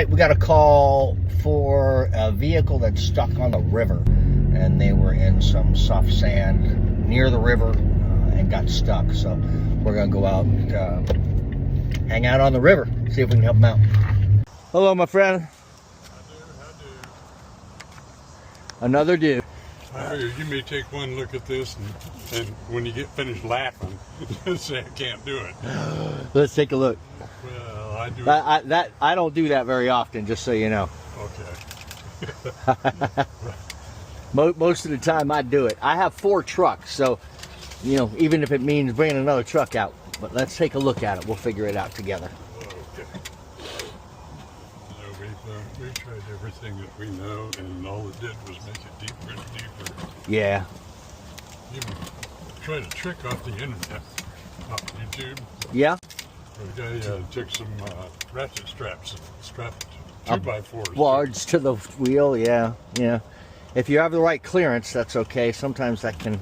right, we got a call for a vehicle that's stuck on the river, and they were in some soft sand near the river and got stuck. So we're gonna go out and hang out on the river, see if we can help them out. Hello, my friend. How do? Another dude. I figured you may take one look at this, and when you get finished laughing, say I can't do it. Let's take a look. Well, I do. I don't do that very often, just so you know. Okay. Most of the time I do it. I have 4 trucks, so, you know, even if it means bringing another truck out. But let's take a look at it. We'll figure it out together. Okay. We've tried everything that we know, and all it did was make it deeper and deeper. Yeah. Even tried a trick off the internet, off YouTube. Yeah? The guy took some ratchet straps and strapped 2x4s. Large to the wheel, yeah, yeah. If you have the right clearance, that's okay. Sometimes that can...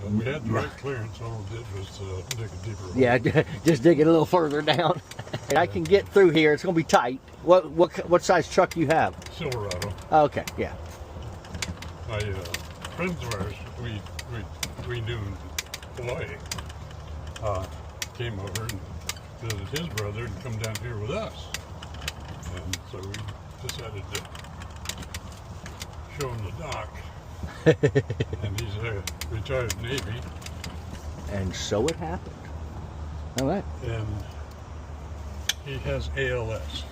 Well, we had the right clearance. All it did was dig a deeper hole. Yeah, just dig it a little further down. I can get through here. It's going to be tight. What size truck you have? Silverado. Okay, yeah. My friends of ours, we knew in Hawaii, came over and visited his brother and come down here with us. And so we decided to show him the dock. And he's a retired Navy. And so it happened. All right. And he has ALS.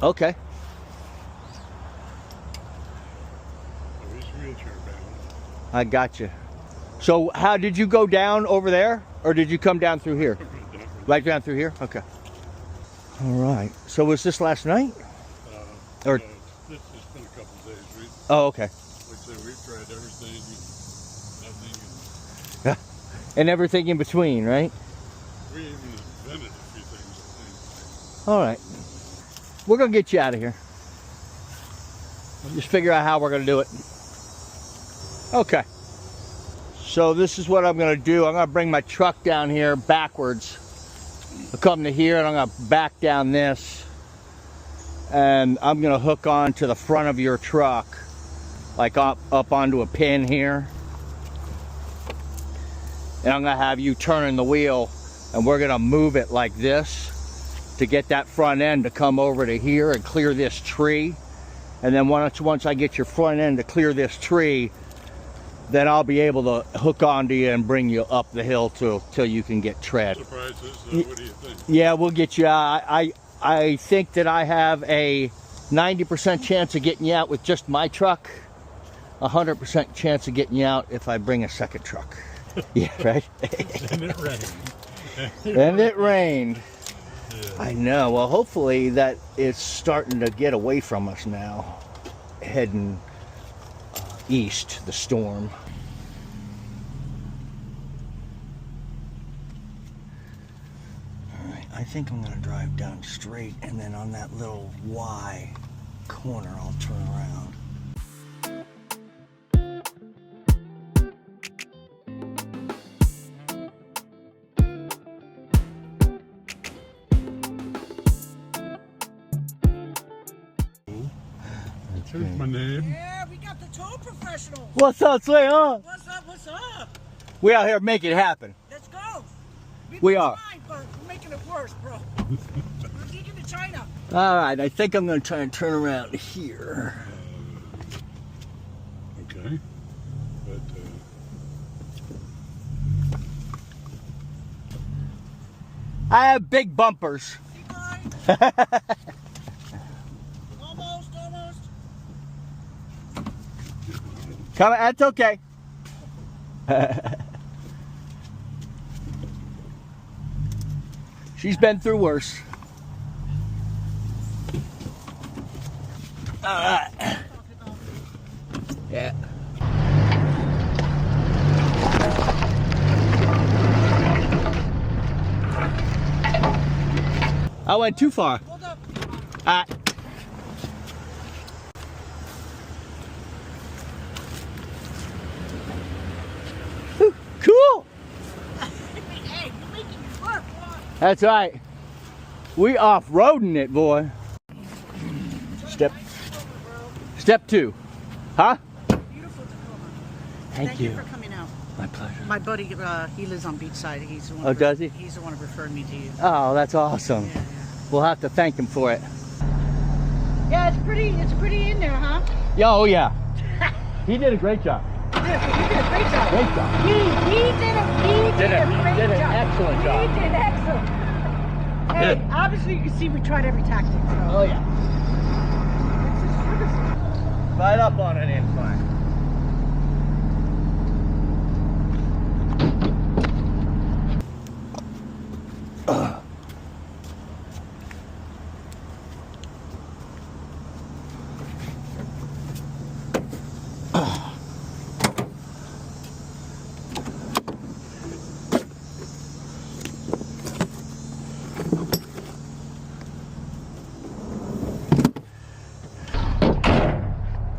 Okay. So he's wheelchair bound. I got you. So how did you go down over there, or did you come down through here? Right down through here? Okay. All right. So was this last night? Or this has been a couple of days. oh, okay. Like I said, we've tried everything, nothing. And everything in between, right? We even invented a few things, I think. All right. We're going to get you out of here. Just figure out how we're going to do it. Okay. So this is what I'm going to do. I'm going to bring my truck down here backwards. I'll come to here and I'm going to back down this. And I'm going to hook on to the front of your truck. Like up onto a pin here. And I'm going to have you turning the wheel. And we're going to move it like this to get that front end to come over to here and clear this tree. And then once I get your front end to clear this tree, then I'll be able to hook onto you and bring you up the hill till you can get tread. Surprises, what do you think? Yeah, we'll get you out. I think that I have a 90% chance of getting you out with just my truck. 100% chance of getting you out if I bring a second truck. Yeah, right? And it rained. And it rained. Yeah. I know. Well, hopefully that it's starting to get away from us now. Heading east, the storm. All right, I think I'm going to drive down straight, and then on that little Y corner, I'll turn around. Here's my name. Yeah, we got the tow professionals. What's up, Slay, huh? What's up? What's up? We out here making it happen. Let's go. We are. Fine, but we're making it worse, bro. We're digging to China. All right, I think I'm going to try and turn around here. Okay. But, I have big bumpers. Keep going. Almost. Come, that's okay. She's been through worse. All right. Yeah. I went too far. Hold up. All right. Cool. Hey, you're making it work. Come on. That's right. We off-roading it, boy. Step 2. Huh? Beautiful Tacoma. Thank you. For coming out. My pleasure. My buddy, he lives on Beachside. He's the one. Oh, does he? He's the one who referred me to you. Oh, that's awesome. Yeah. We'll have to thank him for it. Yeah, it's pretty. It's pretty in there, huh? Yeah, oh yeah. He did a great job. You did a great job. Great job. He did a great Did an job. excellent job. He did excellent. Hey, obviously you can see we tried every tactic. So. Oh yeah. Right up on an incline.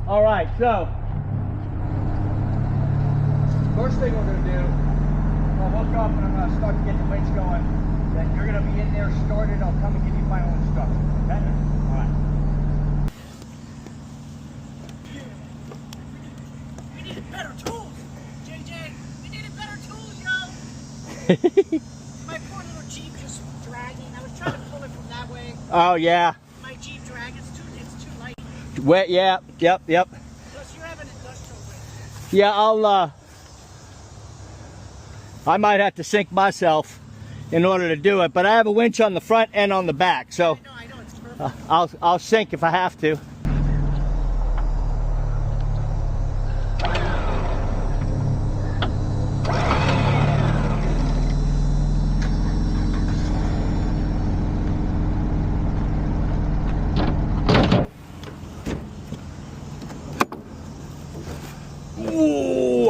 All right, so first thing we're going to do, I'll hook up and I'm going to start to get the winch going. Then you're going to be in there started. I'll come and give you final instructions. Okay? All right. We needed better tools, JJ. We needed better tools, yo. My poor little Jeep just dragging. I was trying to pull it from that way. Oh yeah. My Jeep drag. It's too light. Wet. Yeah. Yep. Yep. Plus, you have an industrial winch. Yeah. I might have to sink myself in order to do it, but I have a winch on the front and on the back, so I know. It's perfect. I'll sink if I have to. Ooh.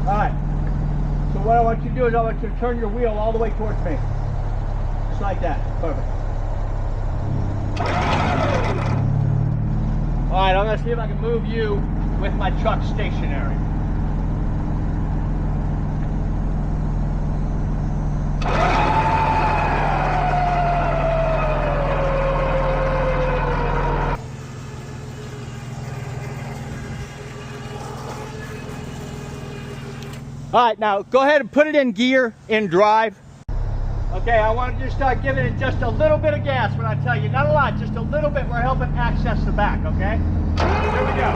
Alright, so what I want you to do is I want you to turn your wheel all the way towards me. Just like that. Perfect. Alright, I'm going to see if I can move you with my truck stationary. All right, now go ahead and put it in gear, in drive. Okay, I want to just start giving it just a little bit of gas when I tell you. Not a lot, just a little bit. We're helping access the back, okay? Here we go.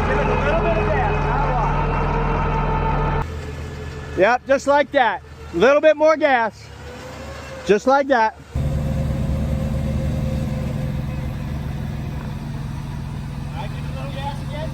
Give it a little bit of gas, not a lot. Yep, just like that. A little bit more gas. Just like that. All right, give it a little gas again.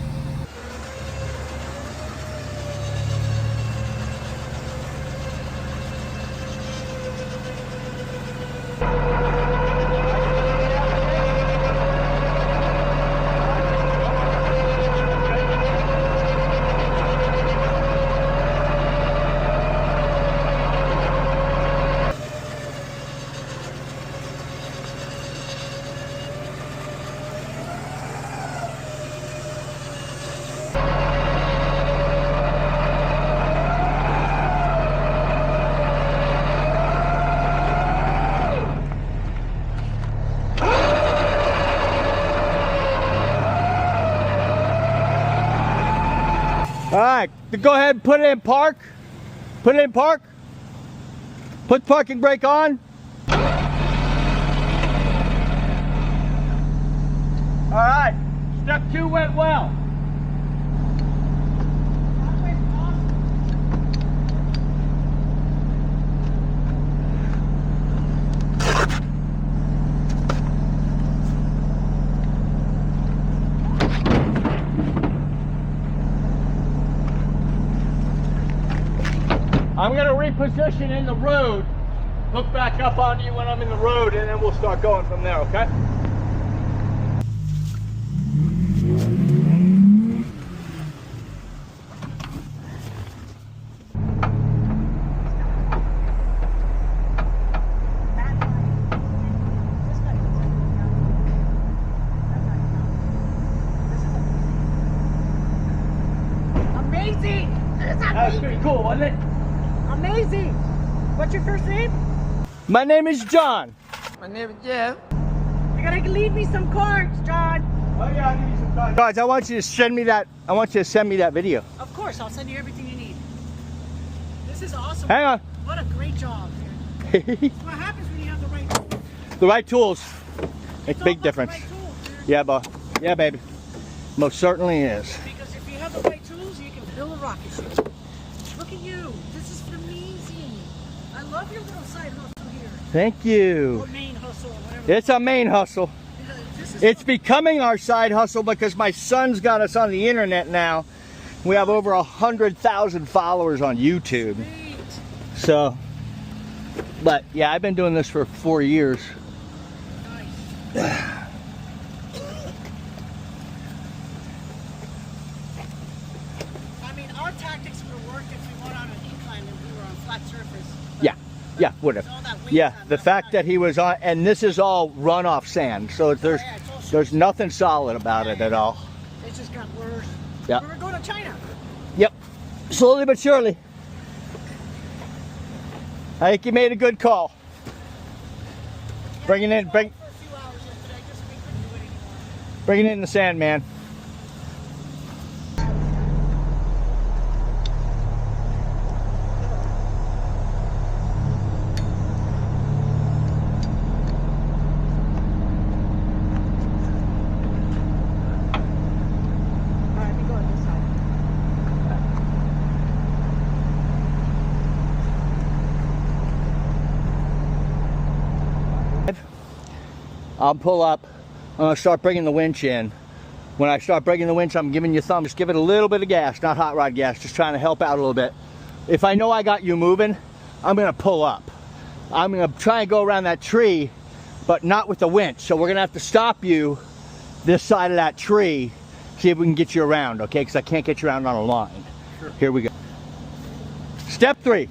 All right, go ahead and put it in park. Put it in park. Put the parking brake on. All right, step 2 went well. I'm going to reposition in the road, hook back up on you when I'm in the road, and then we'll start going from there, okay? Amazing! That was pretty cool, wasn't it? Amazing. What's your first name? My name is John. My name is Jeff. You gotta leave me some cards, John. Oh yeah, I'll give you some time. Guys, I want you to send me that. I want you to send me that video. Of course, I'll send you everything you need. This is awesome. Hang on. What a great job, man. What happens when you have the right tools? The right tools make It's a big all about difference. the right tools, dude. Yeah, yeah, baby. Most certainly is. Because if you have the right tools, you can build a rocket ship. Look at you. This is amazing. I love your little side hustle here. Thank you. Or main hustle, or whatever. It's a main hustle. This is It's becoming our side hustle because my son's got us on the internet now. We have over 100,000 followers on YouTube. sweet. So, but yeah, I've been doing this for 4 years. Nice. I mean, our tactics would have worked if we went on an incline and we were on flat surface. But Yeah, whatever. all that weight Yeah, on the fact that he was on, and this is all runoff sand, so there's nothing solid about it at all. It just got worse. Yeah. We were going to China. Yep, slowly but surely. I think you made a good call. Yeah, Bringing we in- drove bring- for a few hours yesterday, just we couldn't do it anymore. Bringing in the sand, man. All right, we go on this side. I'll pull up. I'm gonna start bringing the winch in. When I start bringing the winch, I'm giving you a thumb. Just give it a little bit of gas, not hot rod gas, just trying to help out a little bit. If I know I got you moving, I'm gonna pull up. I'm gonna try and go around that tree, but not with the winch. So we're gonna have to stop you this side of that tree, see if we can get you around, okay? Because I can't get you around on a line. Sure. Here we go. Step 3.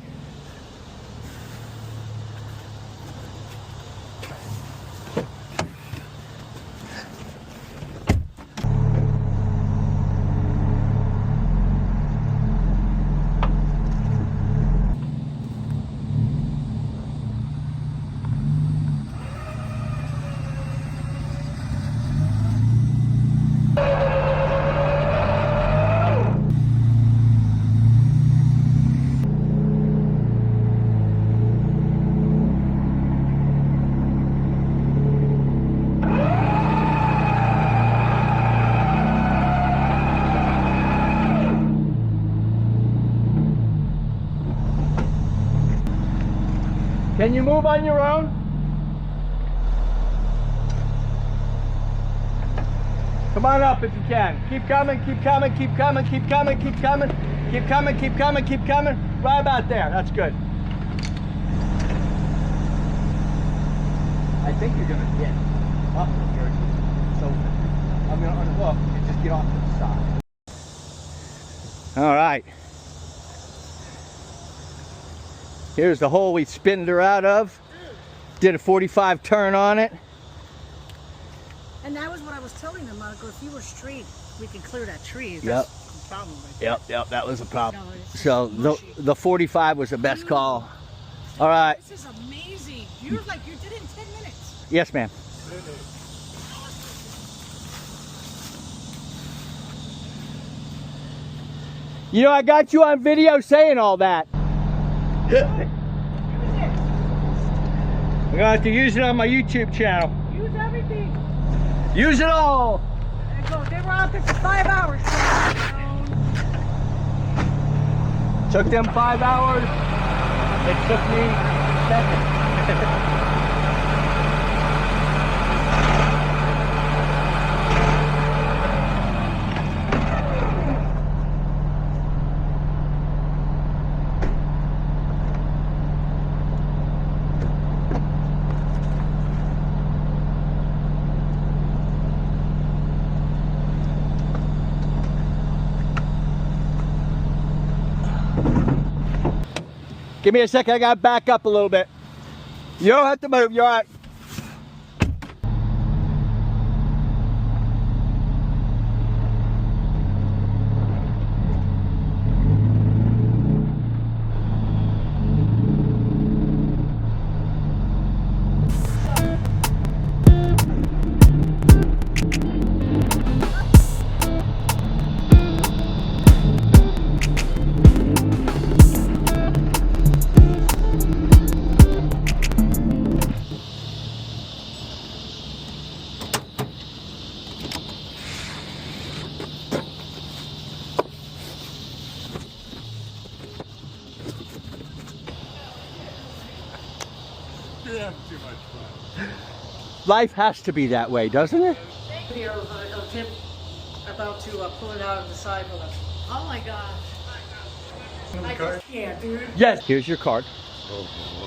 Can you move on your own? Come on up if you can. Keep coming, keep coming, keep coming, keep coming, keep coming, keep coming, keep coming, keep coming. Right about there. That's good. I think you're gonna get up here. So I'm gonna unhook and just get off to the side. All right. Here's the hole we spinned her out of. Did a 45 turn on it. And that was what I was telling them, Monica. If you were straight, we could clear that tree. Yep. That's the problem. Right? Yep, that was a problem. No, it's So mushy. the 45 was the best call. All right. This is amazing. You're like, you did it in 10 minutes. Yes, ma'am. You know, I got you on video saying all that. I'm gonna have to use it on my YouTube channel. Use everything. Use it all. And go. They were out there for 5 hours. Took them 5 hours. It took me 7. Give me a second, I gotta back up a little bit. You don't have to move, you're all right. have too much fun. Life has to be that way, doesn't it? Here of him about to pull it out of the side with us. Oh my gosh. I just can't, dude. Yes. Here's your card.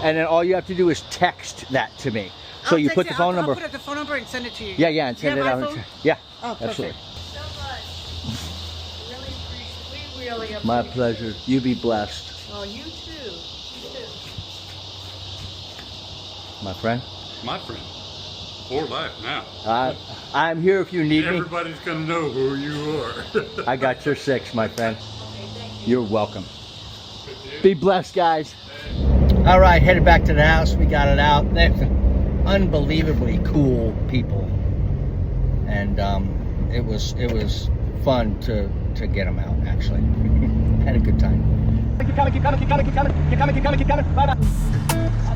And then all you have to do is text that to me. So you put the phone number. I'll put the phone number and send it to you. Yeah, and send it out. Yeah, Oh, perfect. absolutely. So much. Really appreciate. We really appreciate. My pleasure. You be blessed, Oh, you too. You too. my friend. My friend. For life now. I'm here if you need me. Everybody's gonna know who you are. I got your 6, my friend. Okay, thank you. You're welcome. Be blessed, guys. All right, headed back to the house. We got it out. They're unbelievably cool people, and it was fun to get them out. Actually, had a good time. Keep coming, keep coming, keep coming, keep coming, keep coming, keep coming, keep coming. Bye bye.